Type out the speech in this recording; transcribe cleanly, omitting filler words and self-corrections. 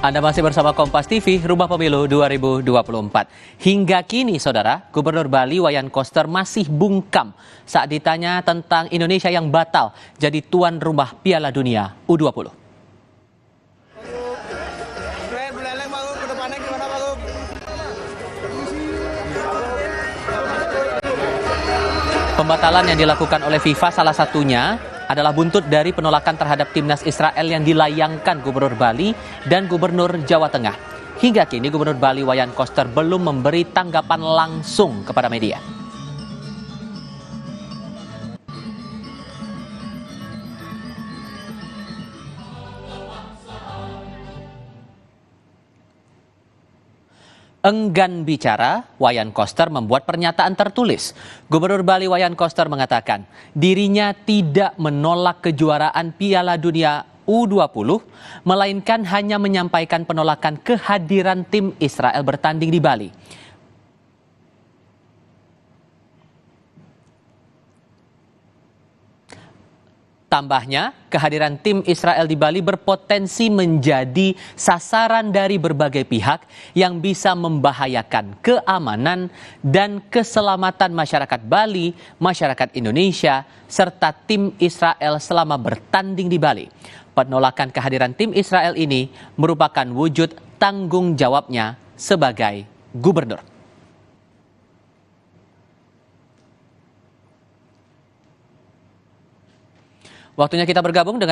Anda masih bersama Kompas TV, Rumah Pemilu 2024. Hingga kini, Saudara, Gubernur Bali Wayan Koster masih bungkam saat ditanya tentang Indonesia yang batal jadi tuan rumah Piala Dunia U20. Pembatalan yang dilakukan oleh FIFA salah satunya adalah buntut dari penolakan terhadap timnas Israel yang dilayangkan Gubernur Bali dan Gubernur Jawa Tengah. Hingga kini Gubernur Bali Wayan Koster belum memberi tanggapan langsung kepada media. Enggan bicara, Wayan Koster membuat pernyataan tertulis. Gubernur Bali Wayan Koster mengatakan dirinya tidak menolak kejuaraan Piala Dunia U20, melainkan hanya menyampaikan penolakan kehadiran tim Israel bertanding di Bali. Tambahnya, kehadiran tim Israel di Bali berpotensi menjadi sasaran dari berbagai pihak yang bisa membahayakan keamanan dan keselamatan masyarakat Bali, masyarakat Indonesia, serta tim Israel selama bertanding di Bali. Penolakan kehadiran tim Israel ini merupakan wujud tanggung jawabnya sebagai gubernur. Waktunya kita bergabung dengan